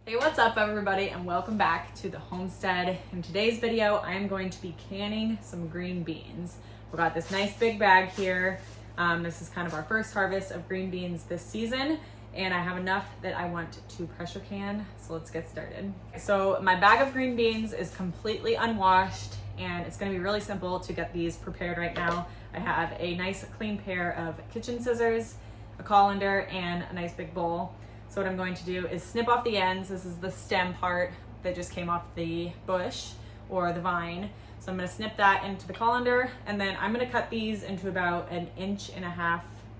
Hey, what's up everybody, and welcome back to the homestead. In today's video, I am going to be canning some green beans. We got this nice big bag here. This is kind of our first harvest of green beans this season, and I have enough that I want to pressure can, so let's get started. So my bag of green beans is completely unwashed, and it's gonna be really simple to get these prepared right now. I have a nice clean pair of kitchen scissors, a colander, and a nice big bowl. So what I'm going to do is snip off the ends. This is the stem part that just came off the bush or the vine. So I'm gonna snip that into the colander, and then I'm gonna cut these into about 1.5 inch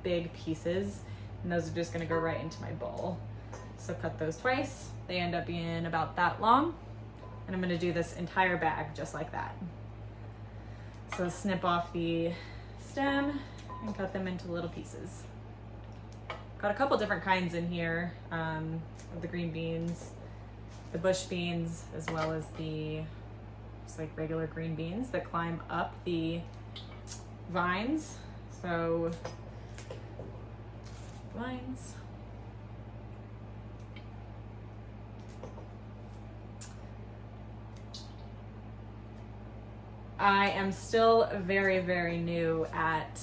big pieces. And those are just gonna go right into my bowl. So cut those twice. They end up being about that long. And I'm gonna do this entire bag just like that. So snip off the stem and cut them into little pieces. Got a couple different kinds in here of the green beans, the bush beans, as well as the just like regular green beans that climb up the vines. So vines. I am still very, very new at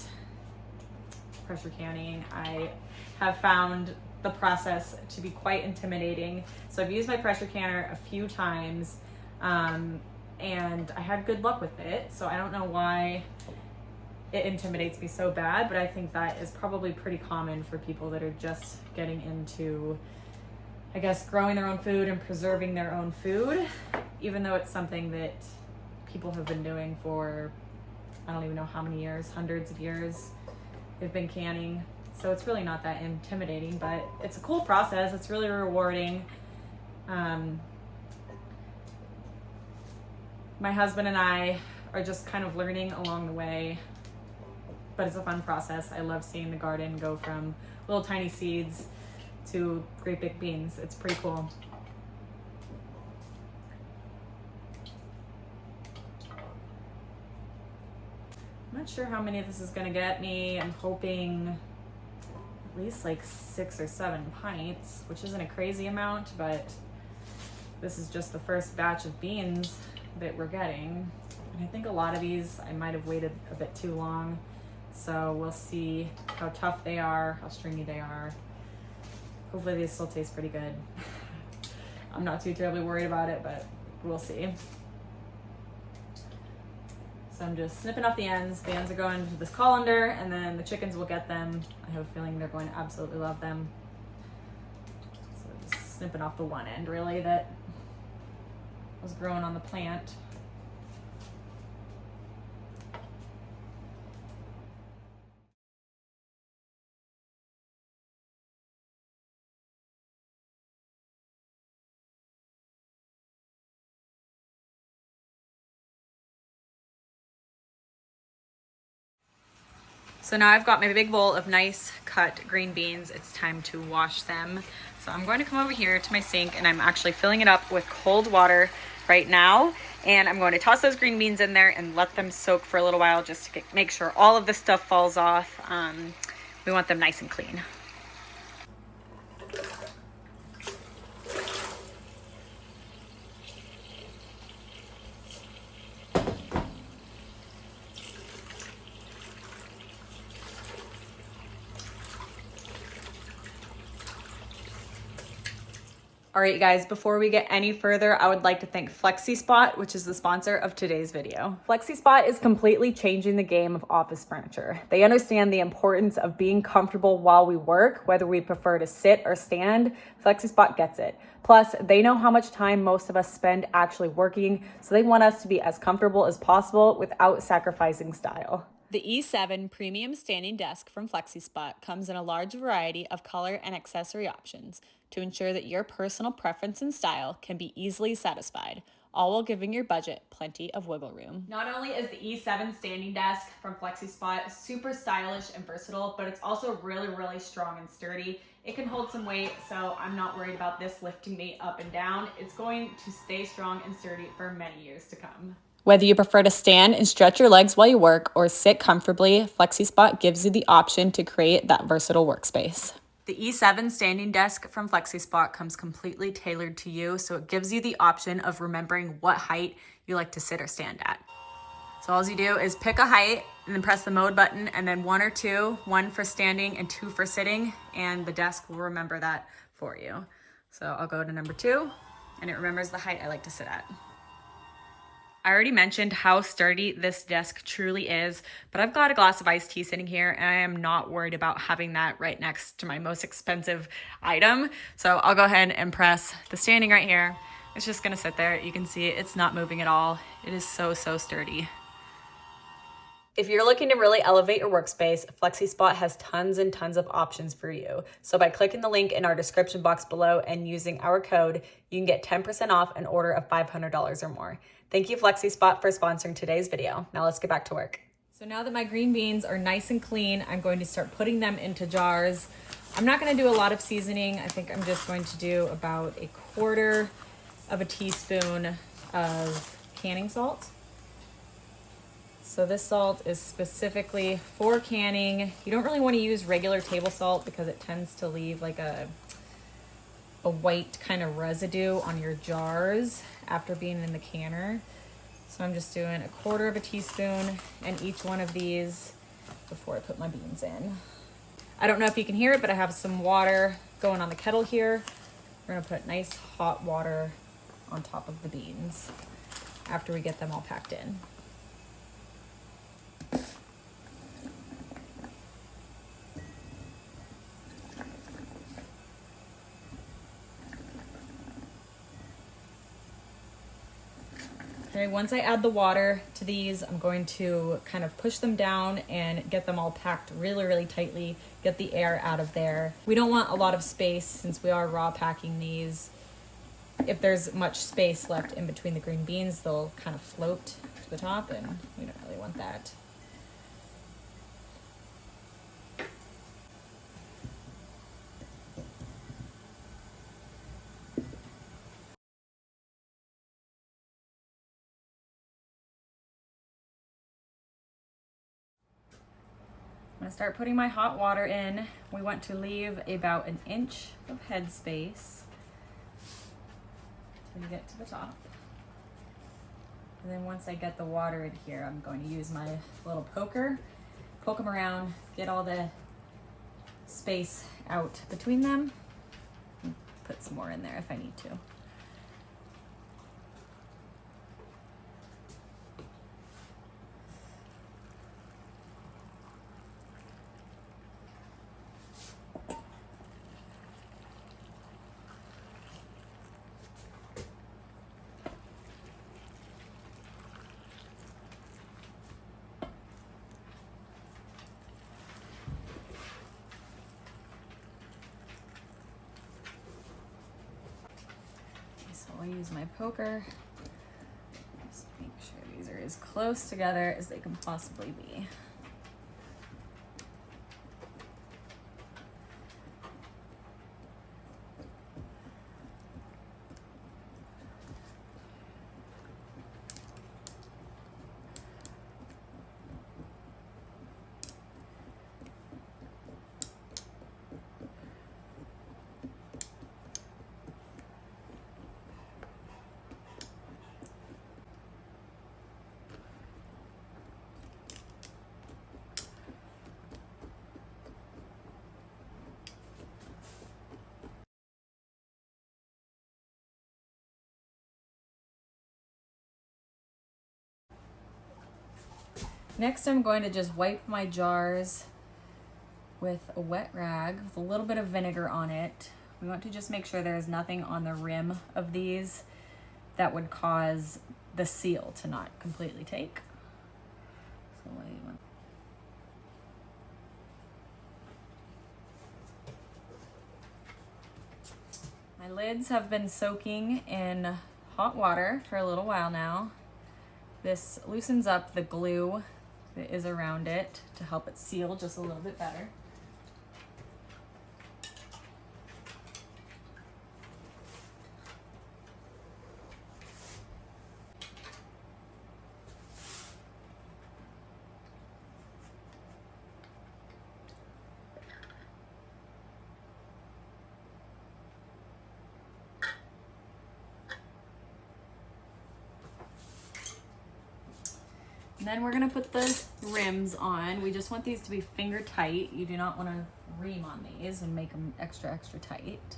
pressure canning. I have found the process to be quite intimidating. So I've used my pressure canner a few times and I had good luck with it. So I don't know why it intimidates me so bad, but I think that is probably pretty common for people that are just getting into, I guess, growing their own food and preserving their own food, even though it's something that people have been doing for, I don't even know how many years, hundreds of years. They've been canning. So it's really not that intimidating, but it's a cool process. It's really rewarding. My husband and I are just kind of learning along the way, but it's a fun process. I love seeing the garden go from little tiny seeds to great big beans. It's pretty cool. I'm not sure how many this is gonna get me. I'm hoping at least like 6 or 7 pints, which isn't a crazy amount, but this is just the first batch of beans that we're getting. And I think a lot of these, I might have waited a bit too long. So we'll see how tough they are, how stringy they are. Hopefully these still taste pretty good. I'm not too terribly worried about it, but we'll see. So I'm just snipping off the ends. The ends are going into this colander, and then the chickens will get them. I have a feeling they're going to absolutely love them. So just snipping off the one end, really, that was growing on the plant. So now I've got my big bowl of nice cut green beans. It's time to wash them. So I'm going to come over here to my sink, and I'm actually filling it up with cold water right now. And I'm going to toss those green beans in there and let them soak for a little while just to make sure all of the stuff falls off. We want them nice and clean. All right, you guys, before we get any further, I would like to thank FlexiSpot, which is the sponsor of today's video. FlexiSpot is completely changing the game of office furniture. They understand the importance of being comfortable while we work, whether we prefer to sit or stand. FlexiSpot gets it. Plus, they know how much time most of us spend actually working, so they want us to be as comfortable as possible without sacrificing style. The E7 premium standing desk from FlexiSpot comes in a large variety of color and accessory options to ensure that your personal preference and style can be easily satisfied, all while giving your budget plenty of wiggle room. Not only is the E7 standing desk from FlexiSpot super stylish and versatile, but it's also really, really strong and sturdy. It can hold some weight, so I'm not worried about this lifting me up and down. It's going to stay strong and sturdy for many years to come. Whether you prefer to stand and stretch your legs while you work or sit comfortably, FlexiSpot gives you the option to create that versatile workspace. The E7 standing desk from FlexiSpot comes completely tailored to you, so it gives you the option of remembering what height you like to sit or stand at. So all you do is pick a height and then press the mode button, and then 1 or 2, 1 for standing and 2 for sitting, and the desk will remember that for you. So I'll go to number 2, and it remembers the height I like to sit at. I already mentioned how sturdy this desk truly is, but I've got a glass of iced tea sitting here and I am not worried about having that right next to my most expensive item. So I'll go ahead and press the standing right here. It's just gonna sit there. You can see it's not moving at all. It is so sturdy. If you're looking to really elevate your workspace, FlexiSpot has tons and tons of options for you. So by clicking the link in our description box below and using our code, you can get 10% off an order of $500 or more. Thank you, FlexiSpot, for sponsoring today's video. Now let's get back to work. So now that my green beans are nice and clean, I'm going to start putting them into jars. I'm not gonna do a lot of seasoning. I think I'm just going to do about 1/4 of a teaspoon of canning salt. So this salt is specifically for canning. You don't really want to use regular table salt because it tends to leave like a white kind of residue on your jars after being in the canner. So I'm just doing 1/4 of a teaspoon in each one of these before I put my beans in. I don't know if you can hear it, but I have some water going on the kettle here. We're gonna put nice hot water on top of the beans after we get them all packed in. Okay, once I add the water to these, I'm going to kind of push them down and get them all packed really tightly, get the air out of there. We don't want a lot of space since we are raw packing these. If there's much space left in between the green beans, they'll kind of float to the top, and we don't really want that. I'm gonna start putting my hot water in. We want to leave about 1 inch of headspace till you get to the top. And then once I get the water in here, I'm going to use my little poker, poke them around, get all the space out between them, and put some more in there if I need to. So I'll use my poker, just make sure these are as close together as they can possibly be. Next, I'm going to just wipe my jars with a wet rag with a little bit of vinegar on it. We want to just make sure there's nothing on the rim of these that would cause the seal to not completely take. So my lids have been soaking in hot water for a little while now. This loosens up the glue that is around it to help it seal just a little bit better. And then we're gonna put the rims on. We just want these to be finger tight. You do not wanna ream on these and make them extra, extra tight.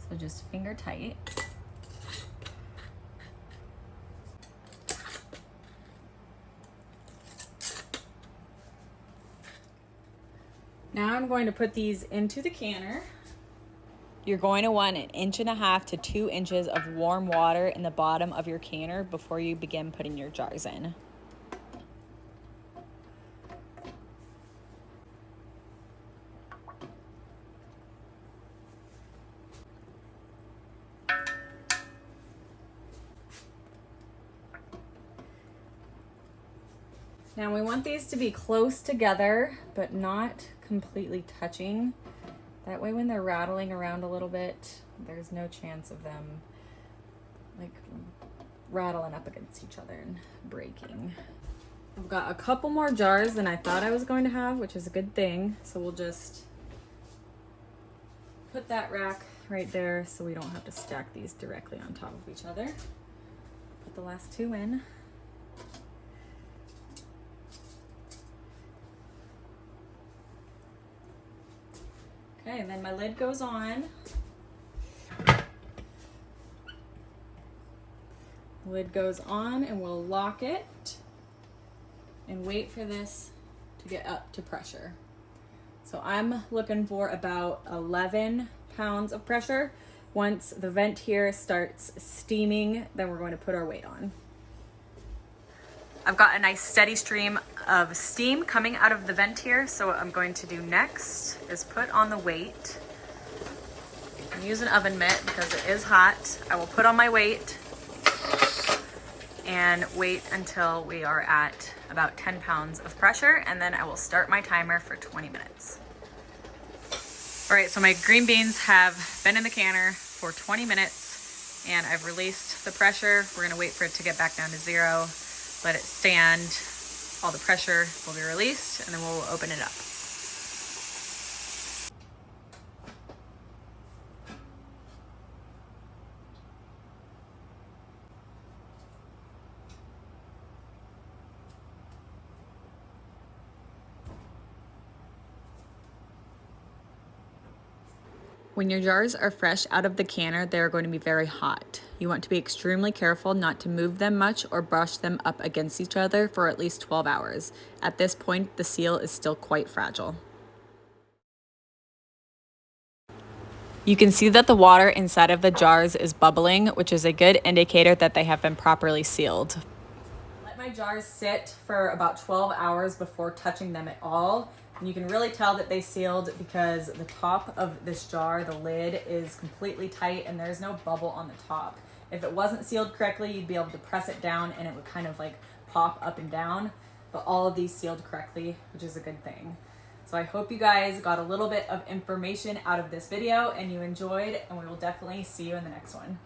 So just finger tight. Now I'm going to put these into the canner. You're going to want 1.5 to 2 inches of warm water in the bottom of your canner before you begin putting your jars in. Now we want these to be close together, but not completely touching. That way when they're rattling around a little bit, there's no chance of them like rattling up against each other and breaking. I've got a couple more jars than I thought I was going to have, which is a good thing. So we'll just put that rack right there so we don't have to stack these directly on top of each other. Put the last 2 in. Okay, and then my lid goes on. Lid goes on and we'll lock it and wait for this to get up to pressure. So I'm looking for about 11 pounds of pressure. Once the vent here starts steaming, then we're going to put our weight on. I've got a nice steady stream of steam coming out of the vent here. So what I'm going to do next is put on the weight. I'm using an oven mitt because it is hot. I will put on my weight and wait until we are at about 10 pounds of pressure, and then I will start my timer for 20 minutes. All right, so my green beans have been in the canner for 20 minutes and I've released the pressure. We're gonna wait for it to get back down to 0. Let it stand, all the pressure will be released, and then we'll open it up. When your jars are fresh out of the canner, they are going to be very hot. You want to be extremely careful not to move them much or brush them up against each other for at least 12 hours. At this point, the seal is still quite fragile. You can see that the water inside of the jars is bubbling, which is a good indicator that they have been properly sealed. Let my jars sit for about 12 hours before touching them at all. And you can really tell that they sealed because the top of this jar, the lid, is completely tight and there's no bubble on the top. If it wasn't sealed correctly, you'd be able to press it down and it would kind of like pop up and down. But all of these sealed correctly, which is a good thing. So I hope you guys got a little bit of information out of this video and you enjoyed, and we will definitely see you in the next one.